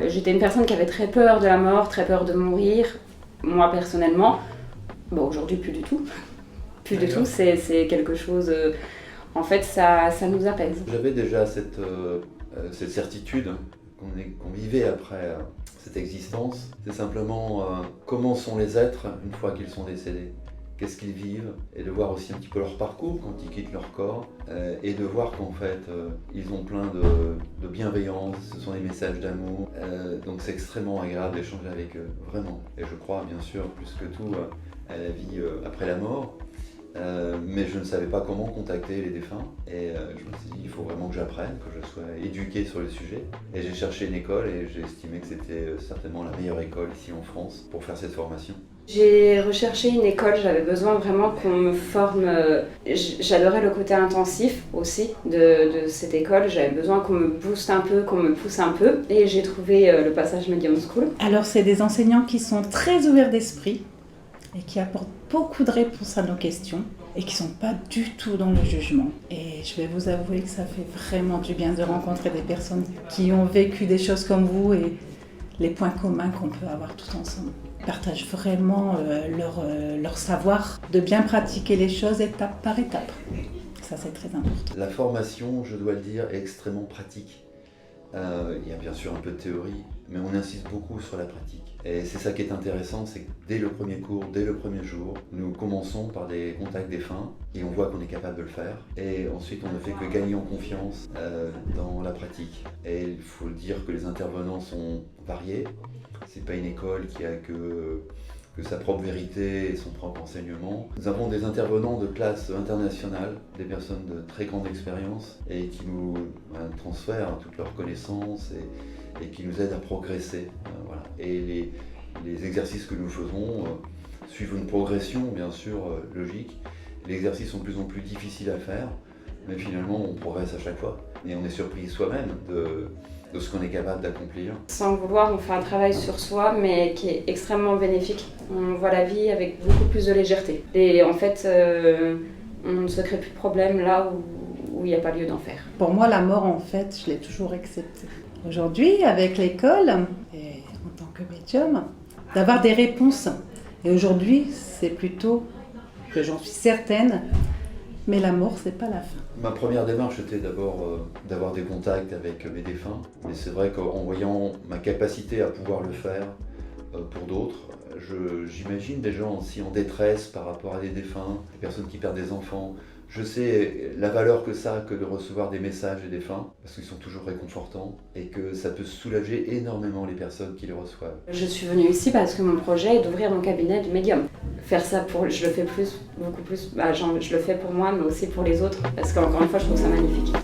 J'étais une personne qui avait très peur de la mort, très peur de mourir, moi personnellement. Bon, aujourd'hui, plus du tout. Plus du tout, c'est quelque chose... en fait, ça nous apaise. J'avais déjà cette certitude qu'on vivait après cette existence. C'est simplement comment sont les êtres une fois qu'ils sont décédés. Qu'est-ce qu'ils vivent, et de voir aussi un petit peu leur parcours quand ils quittent leur corps, et de voir qu'en fait ils ont plein de bienveillance, ce sont des messages d'amour, donc c'est extrêmement agréable d'échanger avec eux, vraiment. Et je crois bien sûr plus que tout à la vie après la mort, mais je ne savais pas comment contacter les défunts, et je me suis dit il faut vraiment que j'apprenne, que je sois éduqué sur le sujet, et j'ai cherché une école et j'ai estimé que c'était certainement la meilleure école ici en France pour faire cette formation. J'ai recherché une école, j'avais besoin vraiment qu'on me forme. J'adorais le côté intensif aussi de cette école, j'avais besoin qu'on me booste un peu, qu'on me pousse un peu, et j'ai trouvé le passage Medium School. Alors c'est des enseignants qui sont très ouverts d'esprit et qui apportent beaucoup de réponses à nos questions et qui ne sont pas du tout dans le jugement. Et je vais vous avouer que ça fait vraiment du bien de rencontrer des personnes qui ont vécu des choses comme vous, et les points communs qu'on peut avoir tout ensemble. Ils partagent vraiment leur savoir, de bien pratiquer les choses étape par étape. Ça, c'est très important. La formation, je dois le dire, est extrêmement pratique. Il y a bien sûr un peu de théorie, mais on insiste beaucoup sur la pratique. Et c'est ça qui est intéressant, c'est que dès le premier cours, dès le premier jour, nous commençons par des contacts défunts et on voit qu'on est capable de le faire. Et ensuite, on ne fait que gagner en confiance dans la pratique. Et il faut dire que les intervenants sont variés. C'est pas une école qui a que sa propre vérité et son propre enseignement. Nous avons des intervenants de classe internationale, des personnes de très grande expérience et qui nous transfèrent toutes leurs connaissances et qui nous aident à progresser. Voilà. Et les exercices que nous faisons suivent une progression bien sûr logique. Les exercices sont de plus en plus difficiles à faire, mais finalement on progresse à chaque fois. Et on est surpris soi-même de ce qu'on est capable d'accomplir. Sans le vouloir, on fait un travail sur soi, mais qui est extrêmement bénéfique. On voit la vie avec beaucoup plus de légèreté. Et en fait, on ne se crée plus de problème là où il n'y a pas lieu d'en faire. Pour moi, la mort, en fait, je l'ai toujours acceptée. Aujourd'hui, avec l'école, et en tant que médium, d'avoir des réponses. Et aujourd'hui, c'est plutôt que j'en suis certaine, mais la mort, c'est pas la fin. Ma première démarche était d'abord d'avoir des contacts avec mes défunts, mais c'est vrai qu'en voyant ma capacité à pouvoir le faire pour d'autres, j'imagine des gens aussi en détresse par rapport à des défunts, des personnes qui perdent des enfants. Je sais la valeur que ça a que de recevoir des messages des défunts, parce qu'ils sont toujours réconfortants et que ça peut soulager énormément les personnes qui les reçoivent. Je suis venue ici parce que mon projet est d'ouvrir mon cabinet de médium. Faire ça, je le fais beaucoup plus, je le fais pour moi, mais aussi pour les autres, parce qu'encore une fois, je trouve ça magnifique.